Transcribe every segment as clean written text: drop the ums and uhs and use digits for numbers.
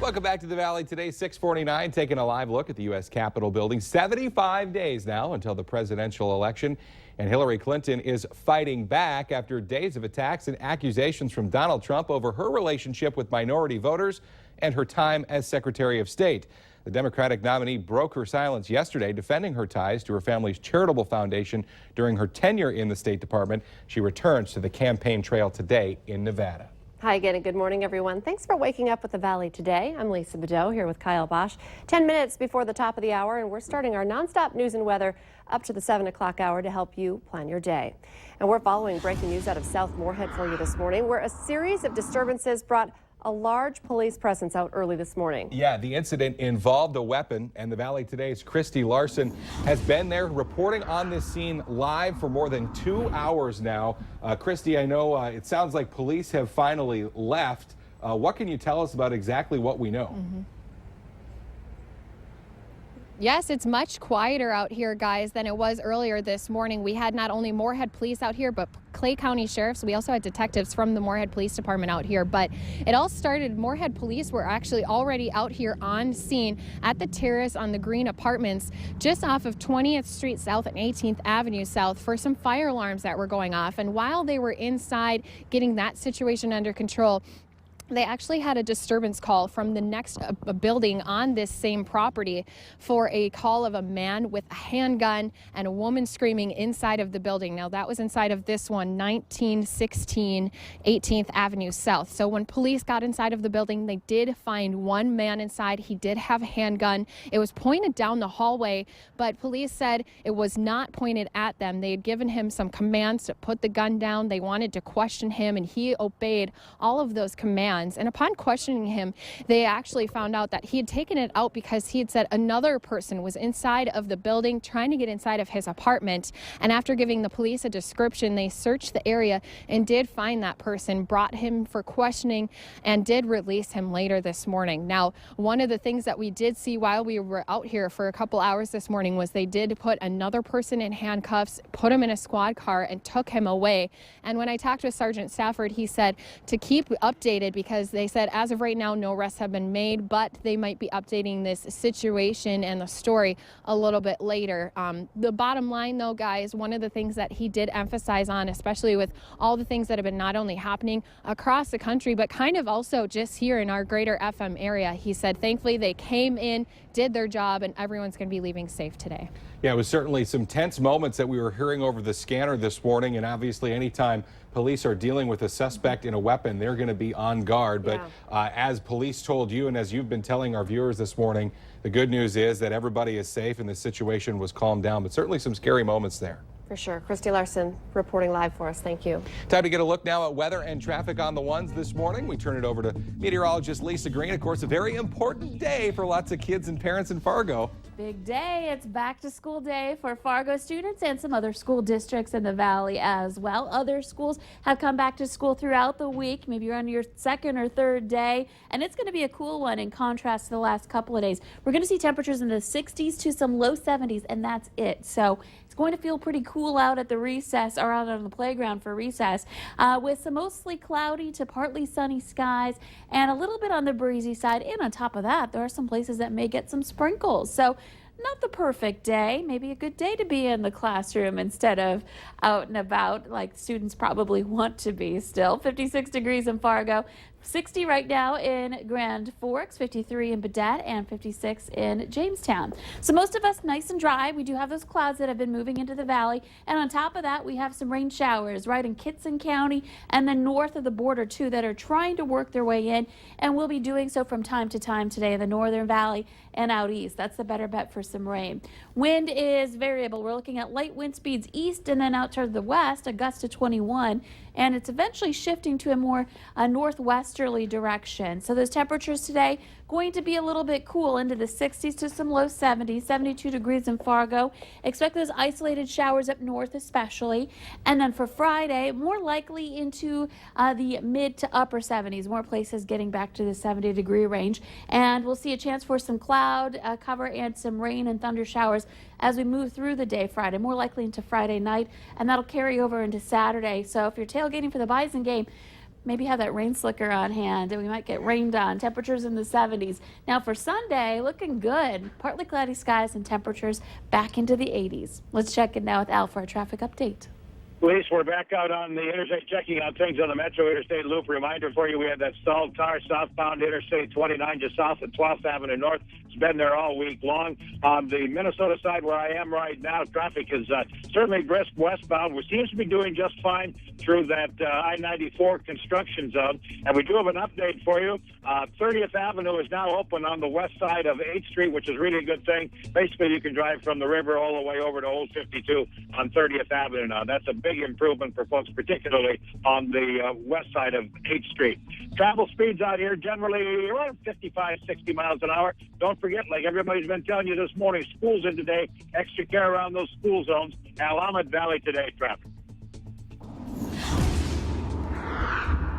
Welcome back to the Valley today, 6:49, taking a live look at the U.S. Capitol building. 75 days now until the presidential election, and Hillary Clinton is fighting back after days of attacks and accusations from Donald Trump over her relationship with minority voters and her time as Secretary of State. The Democratic nominee broke her silence yesterday, defending her ties to her family's charitable foundation during her tenure in the State Department. She returns to the campaign trail today in Nevada. Hi again and good morning, everyone. Thanks for waking up with the Valley today. I'm Lisa Bedeau here with Kyle Bosch. 10 minutes before the top of the hour, and we're starting our nonstop news and weather up to the 7 o'clock hour to help you plan your day. And we're following breaking news out of South Moorhead for you this morning, where a series of disturbances brought a large police presence out early this morning. Yeah, the incident involved a weapon, and the Valley Today's Christy Larson has been there reporting on this scene live for more than 2 hours now. Christy, I know it sounds like police have finally left. What can you tell us about exactly what we know? Yes, it's much quieter out here, guys, than it was earlier this morning. We had not only Moorhead Police out here, but Clay County Sheriffs. We also had detectives from the Moorhead Police Department out here. But it all started, Moorhead Police were actually already out here on scene at the terrace on the Green Apartments, just off of 20th Street South and 18th Avenue South, for some fire alarms that were going off. And while they were inside getting that situation under control, they actually had a disturbance call from the next building on this same property for a call of a man with a handgun and a woman screaming inside of the building. Now, that was inside of this one, 1916 18th Avenue South. So when police got inside of the building, they did find one man inside. He did have a handgun. It was pointed down the hallway, but police said it was not pointed at them. They had given him some commands to put the gun down. They wanted to question him, and he obeyed all of those commands. And upon questioning him, they actually found out that he had taken it out because he had said another person was inside of the building trying to get inside of his apartment. And after giving the police a description, they searched the area and did find that person, brought him for questioning, and did release him later this morning. Now, one of the things that we did see while we were out here for a couple hours this morning was they did put another person in handcuffs, put him in a squad car, and took him away. And when I talked with Sergeant Stafford, he said to keep updated, because they said as of right now, no arrests have been made, but they might be updating this situation and the story a little bit later. The bottom line, though, guys, one of the things that he did emphasize on, especially with all the things that have been not only happening across the country, but kind of also just here in our greater FM area, he said, thankfully, they came in, did their job, and everyone's going to be leaving safe today. Yeah, it was certainly some tense moments that we were hearing over the scanner this morning, and obviously anytime police are dealing with a suspect in a weapon, they're going to be on guard. But as police told you, and as you've been telling our viewers this morning, the good news is that everybody is safe and the situation was calmed down, but certainly some scary moments there. For sure. Christy Larson reporting live for us. Thank you. Time to get a look now at weather and traffic on the ones this morning. We turn it over to meteorologist Lisa Green. Of course, a very important day for lots of kids and parents in Fargo. Big day. It's back to school day for Fargo students and some other school districts in the Valley as well. Other schools have come back to school throughout the week. Maybe you're on your second or third day, and it's going to be a cool one in contrast to the last couple of days. We're going to see temperatures in the 60s to some low 70s, and that's it. So it's going to feel pretty cool out at the recess, or out on the playground for recess, with some mostly cloudy to partly sunny skies and a little bit on the breezy side. And on top of that, there are some places that may get some sprinkles. So not the perfect day, maybe a good day to be in the classroom instead of out and about like students probably want to be still. 56 degrees in Fargo, 60 right now in Grand Forks, 53 in Baudette, and 56 in Jamestown. So most of us nice and dry. We do have those clouds that have been moving into the valley, and on top of that we have some rain showers right in Kitson County and then north of the border too that are trying to work their way in, and will be doing so from time to time today in the northern valley and out east. That's the better bet for some rain. Wind is variable. We're looking at light wind speeds east and then out toward the west, a gust to 21, and it's eventually shifting to a more northwesterly direction. So those temperatures today going to be a little bit cool into the 60s to some low 70s, 72 degrees in Fargo. Expect those isolated showers up north especially. And then for Friday, more likely into the mid to upper 70s, more places getting back to the 70-degree range. And we'll see a chance for some cloud cover and some rain and thunder showers as we move through the day Friday, more likely into Friday night, and that'll carry over into Saturday. So if you're tailgating for the Bison game, maybe have that rain slicker on hand and we might get rained on. Temperatures in the 70s. Now for Sunday, looking good. Partly cloudy skies and temperatures back into the 80s. Let's check in now with Al for a traffic update. Police, we're back out on the interstate checking on things on the Metro Interstate Loop. Reminder for you, we had that stalled car southbound Interstate 29 just south of 12th Avenue North. It's been there all week long. On the Minnesota side where I am right now, traffic is certainly brisk westbound. We seems to be doing just fine through that I-94 construction zone. And we do have an update for you. 30th Avenue is now open on the west side of 8th Street, which is really a good thing. Basically, you can drive from the river all the way over to Old 52 on 30th Avenue now. That's a big improvement for folks, particularly on the west side of 8th Street. Travel speeds out here generally around 55, 60 miles an hour. Don't forget, like everybody's been telling you this morning, school's in today. Extra care around those school zones. Willamette Valley today, traffic.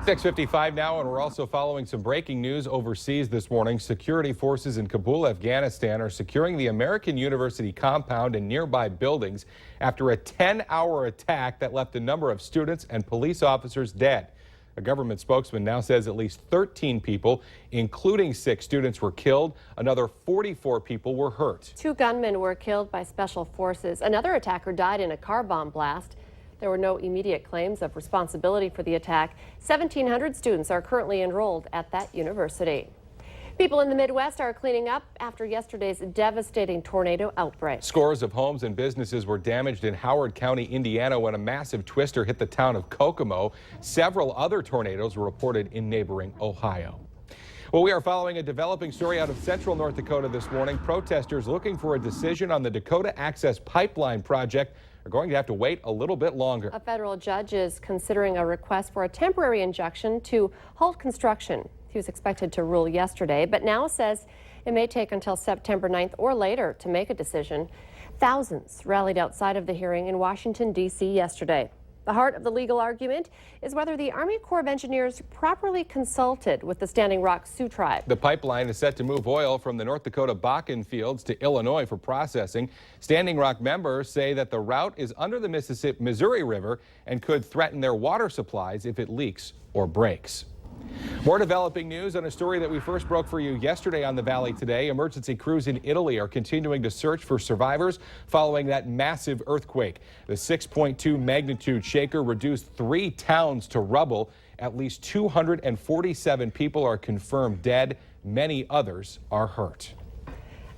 6:55 now, and we're also following some breaking news overseas this morning. Security forces in Kabul, Afghanistan are securing the American University compound and nearby buildings after a 10-hour attack that left a number of students and police officers dead. A government spokesman now says at least 13 people, including 6 students, were killed. Another 44 people were hurt. 2 gunmen were killed by special forces. Another attacker died in a car bomb blast. There were no immediate claims of responsibility for the attack. 1,700 students are currently enrolled at that university. People in the Midwest are cleaning up after yesterday's devastating tornado outbreak. Scores of homes and businesses were damaged in Howard County, Indiana, when a massive twister hit the town of Kokomo. Several other tornadoes were reported in neighboring Ohio. Well, we are following a developing story out of central North Dakota this morning. Protesters looking for a decision on the Dakota Access Pipeline project are going to have to wait a little bit longer. A federal judge is considering a request for a temporary injunction to halt construction. He was expected to rule yesterday, but now says it may take until September 9th or later to make a decision. Thousands rallied outside of the hearing in Washington, D.C. yesterday. The heart of the legal argument is whether the Army Corps of Engineers properly consulted with the Standing Rock Sioux tribe. The pipeline is set to move oil from the North Dakota Bakken fields to Illinois for processing. Standing Rock members say that the route is under the Missouri River and could threaten their water supplies if it leaks or breaks. More developing news on a story that we first broke for you yesterday on the Valley Today. Emergency crews in Italy are continuing to search for survivors following that massive earthquake. The 6.2 magnitude shaker reduced 3 towns to rubble. At least 247 people are confirmed dead. Many others are hurt.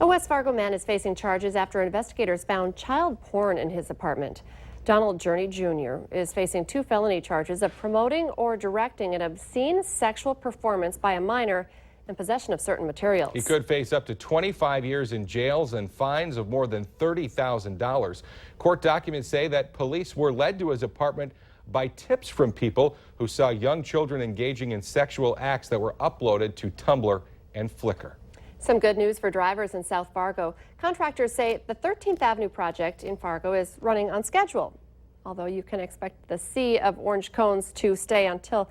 A West Fargo man is facing charges after investigators found child porn in his apartment. Donald Journey Jr. is facing 2 felony charges of promoting or directing an obscene sexual performance by a minor and possession of certain materials. He could face up to 25 years in jails and fines of more than $30,000. Court documents say that police were led to his apartment by tips from people who saw young children engaging in sexual acts that were uploaded to Tumblr and Flickr. Some good news for drivers in South Fargo. Contractors say the 13th Avenue project in Fargo is running on schedule, although you can expect the sea of orange cones to stay until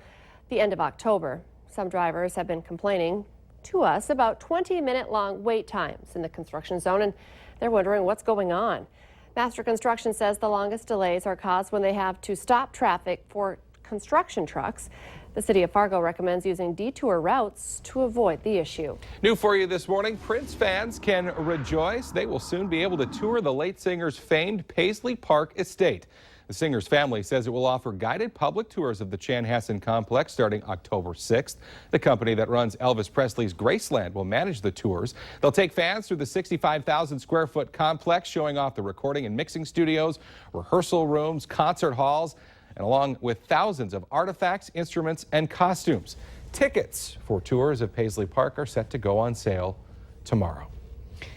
the end of October. Some drivers have been complaining to us about 20-minute-long wait times in the construction zone, and they're wondering what's going on. Master Construction says the longest delays are caused when they have to stop traffic for construction trucks. The city of Fargo recommends using detour routes to avoid the issue. New for you this morning, Prince fans can rejoice. They will soon be able to tour the late singer's famed Paisley Park estate. The singer's family says it will offer guided public tours of the Chanhassen complex starting October 6th. The company that runs Elvis Presley's Graceland will manage the tours. They'll take fans through the 65,000 square foot complex, showing off the recording and mixing studios, rehearsal rooms, concert halls, and along with thousands of artifacts, instruments, and costumes. Tickets for tours of Paisley Park are set to go on sale tomorrow.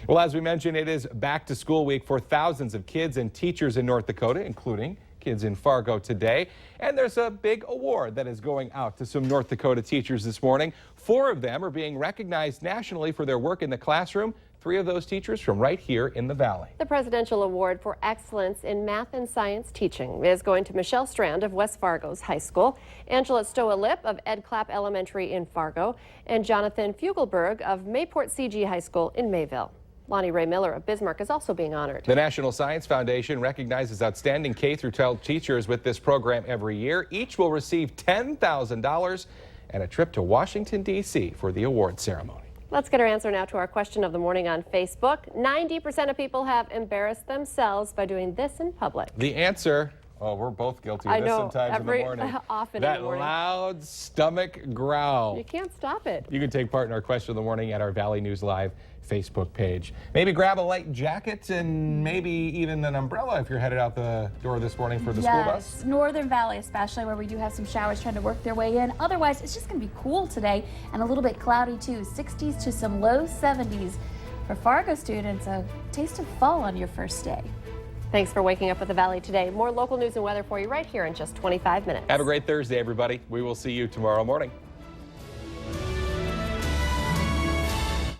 Well, as we mentioned, it is back to school week for thousands of kids and teachers in North Dakota, including kids in Fargo today. And there's a big award that is going out to some North Dakota teachers this morning. 4 of them are being recognized nationally for their work in the classroom. 3 of those teachers from right here in the Valley. The Presidential Award for Excellence in Math and Science Teaching is going to Michelle Strand of West Fargo's High School, Angela Stoa-Lip of Ed Clapp Elementary in Fargo, and Jonathan Fugelberg of Mayport CG High School in Mayville. Lonnie Ray Miller of Bismarck is also being honored. The National Science Foundation recognizes outstanding K-12 teachers with this program every year. Each will receive $10,000 and a trip to Washington, D.C. for the award ceremony. Let's get our answer now to our question of the morning on Facebook. 90% of people have embarrassed themselves by doing this in public. The answer, oh, we're both guilty of I this know, sometimes in the morning. often That in the morning. loud stomach growl. You can't stop it. You can take part in our question of the morning at our Valley News Live Facebook page. Maybe grab a light jacket and maybe even an umbrella if you're headed out the door this morning for the school bus. Yes, Northern Valley especially, where we do have some showers trying to work their way in. Otherwise, it's just going to be cool today and a little bit cloudy too. 60s to some low 70s. For Fargo students, a taste of fall on your first day. Thanks for waking up with the Valley today. More local news and weather for you right here in just 25 minutes. Have a great Thursday, everybody. We will see you tomorrow morning.